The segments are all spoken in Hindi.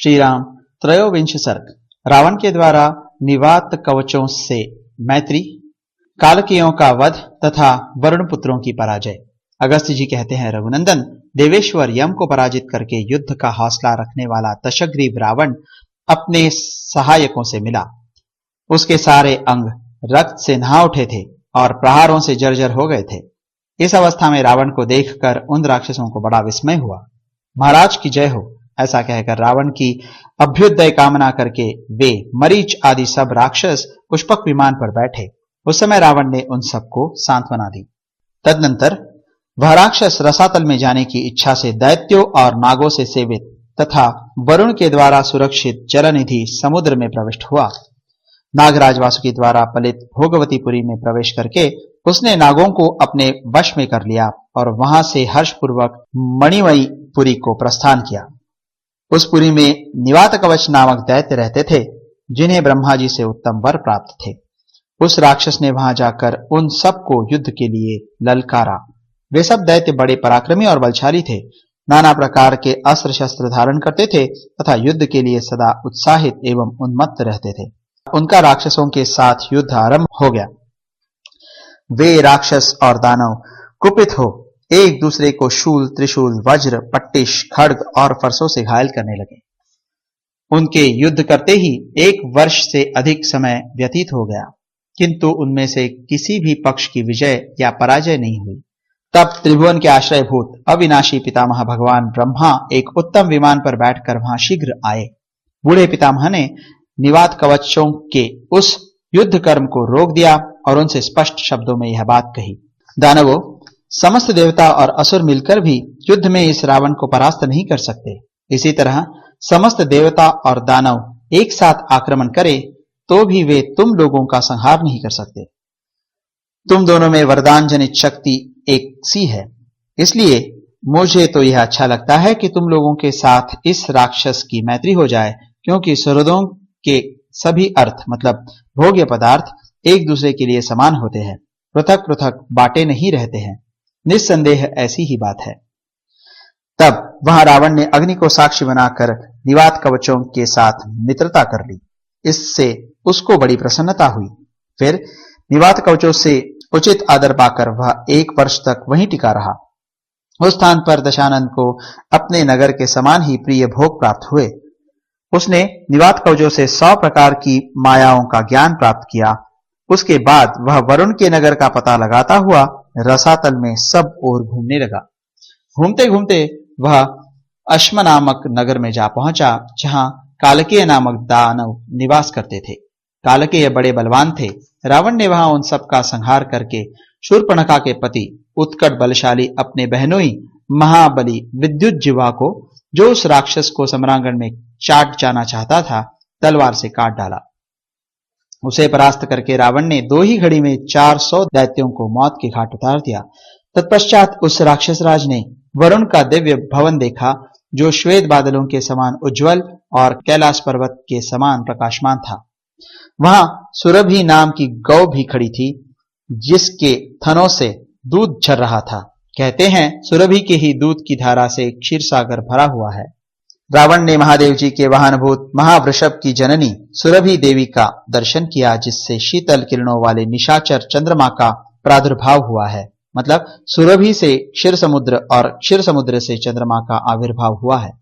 श्री राम। त्रयोविंश सर्ग। रावण के द्वारा निवात कवचों से मैत्री, कालकियों का वध तथा वरुण पुत्रों की पराजय। अगस्त्य जी कहते हैं, रघुनंदन, देवेश्वर यम को पराजित करके युद्ध का हौसला रखने वाला दशग्रीव रावण अपने सहायकों से मिला। उसके सारे अंग रक्त से नहा उठे थे और प्रहारों से जर्जर हो गए थे। इस अवस्था में रावण को देखकर उन राक्षसों को बड़ा विस्मय हुआ। महाराज की जय हो, ऐसा कहकर रावण की अभ्युदय कामना करके वे मरीच आदि सब राक्षस पुष्पक विमान पर बैठे। उस समय रावण ने उन सबको सांत्वना दी। तदनंतर वह राक्षस रसातल में जाने की इच्छा से दैत्यों और नागों से सेवित तथा वरुण के द्वारा सुरक्षित जलनिधि समुद्र में प्रविष्ट हुआ। नागराज वासुकी द्वारा पलित भोगवतीपुरी में प्रवेश करके उसने नागों को अपने वश में कर लिया और वहां से हर्षपूर्वक मणिमयी पुरी को प्रस्थान किया। उस पुरी में निवात कवच नामक दैत्य रहते थे, जिन्हें ब्रह्मा जी से उत्तम वर प्राप्त थे। उस राक्षस ने वहां जाकर उन सबको युद्ध के लिए ललकारा। वे सब दैत्य बड़े पराक्रमी और बलशाली थे, नाना प्रकार के अस्त्र शस्त्र धारण करते थे तथा युद्ध के लिए सदा उत्साहित एवं उन्मत्त रहते थे। उनका राक्षसों के साथ युद्ध आरंभ हो गया। वे राक्षस और दानव कुपित हो एक दूसरे को शूल, त्रिशूल, वज्र, पट्टिश, खड्ग और फरसों से घायल करने लगे। उनके युद्ध करते ही 1 वर्ष से अधिक समय व्यतीत हो गया, किंतु उनमें से किसी भी पक्ष की विजय या पराजय नहीं हुई। तब त्रिभुवन के आश्रयभूत अविनाशी पितामह भगवान ब्रह्मा एक उत्तम विमान पर बैठकर वहां शीघ्र आए। बूढ़े पितामह ने निवात कवचों के उस युद्ध कर्म को रोक दिया और उनसे स्पष्ट शब्दों में यह बात कही, दानवों, समस्त देवता और असुर मिलकर भी युद्ध में इस रावण को परास्त नहीं कर सकते। इसी तरह समस्त देवता और दानव एक साथ आक्रमण करें तो भी वे तुम लोगों का संहार नहीं कर सकते। तुम दोनों में वरदान जनित शक्ति एक सी है, इसलिए मुझे तो यह अच्छा लगता है कि तुम लोगों के साथ इस राक्षस की मैत्री हो जाए, क्योंकि सुहृदों के सभी अर्थ मतलब भोग्य पदार्थ एक दूसरे के लिए समान होते हैं, पृथक पृथक बांटे नहीं रहते हैं। निस्संदेह ऐसी ही बात है। तब वहां रावण ने अग्नि को साक्षी बनाकर निवात कवचों के साथ मित्रता कर ली। इससे उसको बड़ी प्रसन्नता हुई। फिर निवात कवचों से उचित आदर पाकर वह 1 वर्ष तक वहीं टिका रहा। उस स्थान पर दशानन को अपने नगर के समान ही प्रिय भोग प्राप्त हुए। उसने निवात कवचों से 100 प्रकार की मायाओं का ज्ञान प्राप्त किया। उसके बाद वह वरुण के नगर का पता लगाता हुआ रसातल में सब ओर घूमने लगा। घूमते घूमते वह अश्म नामक नगर में जा पहुंचा, जहां कालकेय नामक दानव निवास करते थे। कालकेय बड़े बलवान थे। रावण ने वहां उन सब का संहार करके शूर्पणखा के पति उत्कट बलशाली अपने बहनोई महाबली विद्युज्जिह्वा को, जो उस राक्षस को सम्रांगण में चाट जाना चाहता था, तलवार से काट डाला। उसे परास्त करके रावण ने 2 ही घड़ी में 400 दैत्यों को मौत के घाट उतार दिया। तत्पश्चात उस राक्षस राज ने वरुण का दिव्य भवन देखा, जो श्वेत बादलों के समान उज्जवल और कैलाश पर्वत के समान प्रकाशमान था। वहां सुरभि नाम की गौ भी खड़ी थी, जिसके थनों से दूध झर रहा था। कहते हैं, सुरभि के ही दूध की धारा से क्षीर सागर भरा हुआ है। रावण ने महादेव जी के वाहनभूत महावृषभ की जननी सुरभि देवी का दर्शन किया, जिससे शीतल किरणों वाले निशाचर चंद्रमा का प्रादुर्भाव हुआ है। मतलब सुरभि से क्षीर समुद्र और क्षीर समुद्र से चंद्रमा का आविर्भाव हुआ है।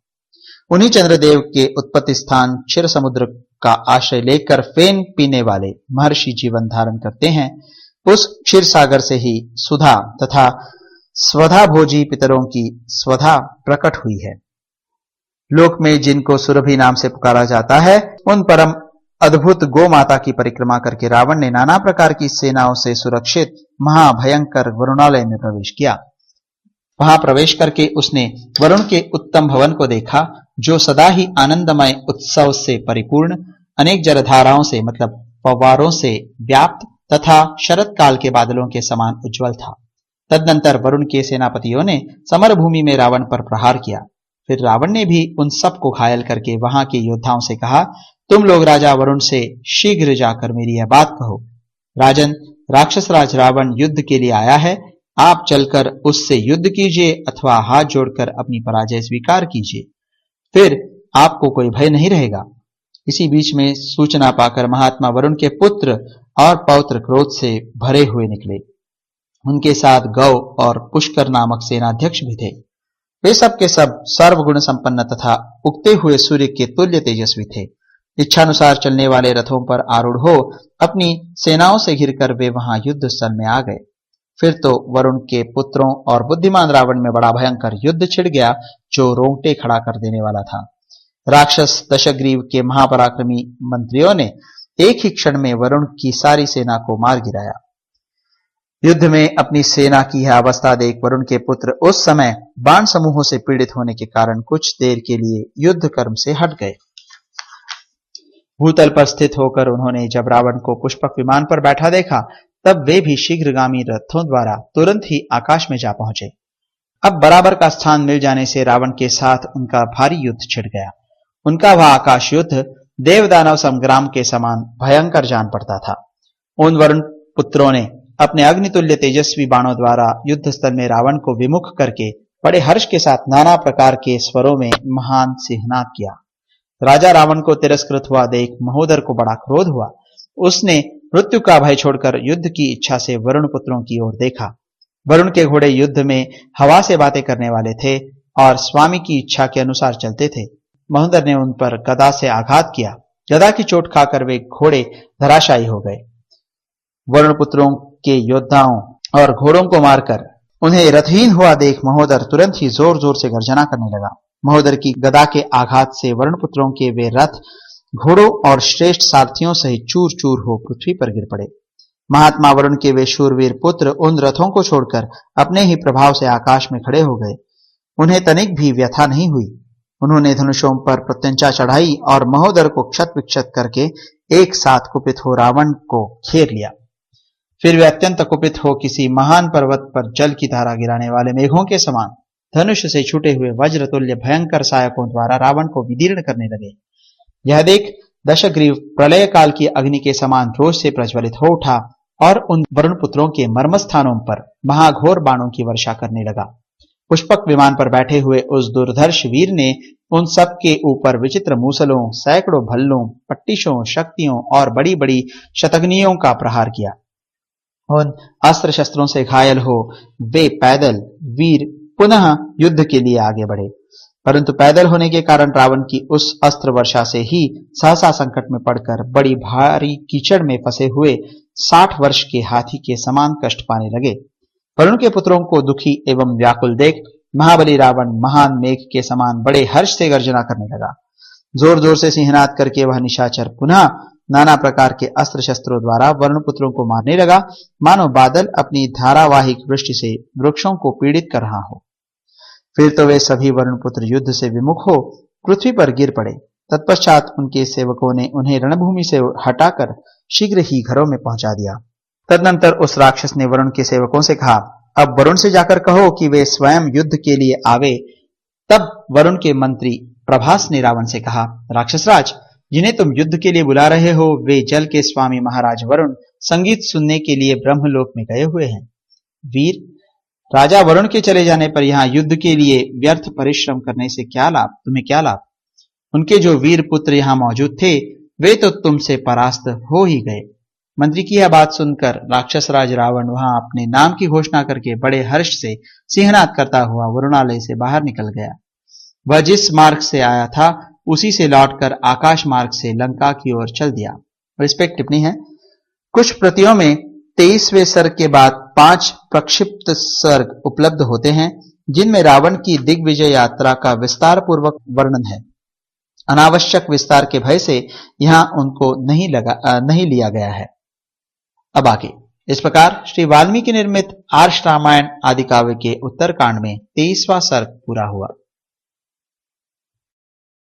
उन्हीं चंद्रदेव के उत्पत्ति स्थान क्षीर समुद्र का आश्रय लेकर फेन पीने वाले महर्षि जीवन धारण करते हैं। उस क्षीर सागर से ही सुधा तथा स्वधा भोजी पितरों की स्वधा प्रकट हुई है। लोक में जिनको सुरभि नाम से पुकारा जाता है, उन परम अद्भुत गो माता की परिक्रमा करके रावण ने नाना प्रकार की सेनाओं से सुरक्षित महाभयंकर वरुणालय में प्रवेश किया। वहां प्रवेश करके उसने वरुण के उत्तम भवन को देखा, जो सदा ही आनंदमय उत्सव से परिपूर्ण, अनेक जलधाराओं से मतलब फव्वारों से व्याप्त तथा शरत काल के बादलों के समान उज्जवल था। तदनंतर वरुण के सेनापतियों ने समर भूमि में रावण पर प्रहार किया। फिर रावण ने भी उन सबको घायल करके वहां के योद्धाओं से कहा, तुम लोग राजा वरुण से शीघ्र जाकर मेरी यह बात कहो। राजन, राक्षस राज रावण युद्ध के लिए आया है, आप चलकर उससे युद्ध कीजिए अथवा हाथ जोड़कर अपनी पराजय स्वीकार कीजिए। फिर आपको कोई भय नहीं रहेगा। इसी बीच में सूचना पाकर महात्मा वरुण के पुत्र और पौत्र क्रोध से भरे हुए निकले। उनके साथ गौ और पुष्कर नामक सेनाध्यक्ष भी थे। वे सब के सब सर्वगुण संपन्न तथा उगते हुए सूर्य के तुल्य तेजस्वी थे। इच्छानुसार चलने वाले रथों पर आरूढ़ हो अपनी सेनाओं से घिरकर वे वहां युद्ध स्थल में आ गए। फिर तो वरुण के पुत्रों और बुद्धिमान रावण में बड़ा भयंकर युद्ध छिड़ गया, जो रोंगटे खड़ा कर देने वाला था। राक्षस दशग्रीव के महापराक्रमी मंत्रियों ने एक ही क्षण में वरुण की सारी सेना को मार गिराया। युद्ध में अपनी सेना की यह अवस्था देख वरुण के पुत्र उस समय बाण समूहों से पीड़ित होने के कारण कुछ देर के लिए युद्ध कर्म से हट गए। भूतल पर स्थित होकर उन्होंने जब रावण को पुष्पक विमान पर बैठा देखा, तब वे भी शीघ्रगामी रथों द्वारा तुरंत ही आकाश में जा पहुंचे। अब बराबर का स्थान मिल जाने से रावण के साथ उनका भारी युद्ध छिड़ गया। उनका वह आकाश युद्ध देवदानव संग्राम के समान भयंकर जान पड़ता था। उन वरुण पुत्रों ने अपने अग्नितुल्य तेजस्वी बाणों द्वारा युद्ध स्थल में रावण को विमुख करके बड़े हर्ष के साथ नाना प्रकार के स्वरों में महान सिंहनाद किया। राजा रावण को तिरस्कृत हुआ देख महोदर को बड़ा क्रोध हुआ। उसने मृत्यु का भय छोड़कर युद्ध की इच्छा से वरुण पुत्रों की ओर देखा। वरुण के घोड़े युद्ध में हवा से बातें करने वाले थे और स्वामी की इच्छा के अनुसार चलते थे। महोदर ने उन पर गदा से आघात किया। गदा की चोट खाकर वे घोड़े धराशायी हो गए। वरुण पुत्रों के योद्धाओं और घोड़ों को मारकर उन्हें रथहीन हुआ देख महोदर तुरंत ही जोर जोर से गर्जना करने लगा। महोदर की गदा के आघात से वरुण पुत्रों के वे रथ घोड़ों और श्रेष्ठ सारथियों सहित चूर चूर हो पृथ्वी पर गिर पड़े। महात्मा वरुण के वे शूरवीर पुत्र उन रथों को छोड़कर अपने ही प्रभाव से आकाश में खड़े हो गए। उन्हें तनिक भी व्यथा नहीं हुई। उन्होंने धनुषों पर प्रत्यंचा चढ़ाई और महोदर को क्षत विक्षत करके एक साथ कुपित हो रावण को घेर लिया। फिर वे अत्यंत कुपित हो किसी महान पर्वत पर जल की धारा गिराने वाले मेघों के समान धनुष से छूटे हुए वज्र तुल्य भयंकर सायकों द्वारा रावण को विदीर्ण करने लगे। यह देख दशग्रीव प्रलय काल की अग्नि के समान रोष से प्रज्वलित हो उठा और उन वरुण पुत्रों के मर्म स्थानों पर महाघोर बाणों की वर्षा करने लगा। पुष्पक विमान पर बैठे हुए उस दुर्धर्ष वीर ने उन सब के ऊपर विचित्र मूसलों, सैकड़ों भल्लों, पट्टिशों, शक्तियों और बड़ी बड़ी शतग्नियों का प्रहार किया। उन अस्त्र शस्त्रों से घायल हो वे पैदल वीर पुनः युद्ध के लिए आगे बढ़े, परंतु पैदल होने के कारण रावण की उस अस्त्र वर्षा से ही सहसा संकट में पड़कर बड़ी भारी कीचड़ में फंसे हुए 60 वर्ष के हाथी के समान कष्ट पाने लगे। वरुण के पुत्रों को दुखी एवं व्याकुल देख महाबली रावण महान मेघ के समान बड़े हर्ष से गर्जना करने लगा। जोर जोर से सिंहनाद करके वह निशाचर पुनः नाना प्रकार के अस्त्र शस्त्रों द्वारा वरुण पुत्रों को मारने लगा, मानो बादल अपनी धारावाहिक वृष्टि से वृक्षों को पीड़ित कर रहा हो। फिर तो वे सभी वरुण पुत्र युद्ध से विमुख हो पृथ्वी पर गिर पड़े। तत्पश्चात उनके सेवकों ने उन्हें रणभूमि से हटाकर शीघ्र ही घरों में पहुंचा दिया। तदनंतर उस राक्षस ने वरुण के सेवकों से कहा, अब वरुण से जाकर कहो कि वे स्वयं युद्ध के लिए आवे। तब वरुण के मंत्री प्रभास ने रावण से कहा, राक्षसराज, जिन्हें तुम युद्ध के लिए बुला रहे हो वे जल के स्वामी महाराज वरुण संगीत सुनने के लिए ब्रह्मलोक में गए हुए हैं। वीर, राजा वरुण के चले जाने पर यहाँ युद्ध के लिए व्यर्थ परिश्रम करने से क्या लाभ, तुम्हें क्या लाभ? उनके जो वीर पुत्र यहाँ मौजूद थे वे तो तुमसे परास्त हो ही गए। मंत्री की यह बात सुनकर राक्षस राज रावण वहां अपने नाम की घोषणा करके बड़े हर्ष से सिंहनाद करता हुआ वरुणालय से बाहर निकल गया। वह जिस मार्ग से आया था उसी से लौटकर आकाश मार्ग से लंका की ओर चल दिया। और इस पर एक टिप्पणी है, कुछ प्रतियों में 23वें सर्ग के बाद 5 प्रक्षिप्त सर्ग उपलब्ध होते हैं जिनमें रावण की दिग्विजय यात्रा का विस्तार पूर्वक वर्णन है। अनावश्यक विस्तार के भय से यहां उनको नहीं लिया गया है। अब आगे इस प्रकार श्री वाल्मीकि निर्मित आर्ष रामायण आदि काव्य के उत्तरकांड में 23वां सर्ग पूरा हुआ।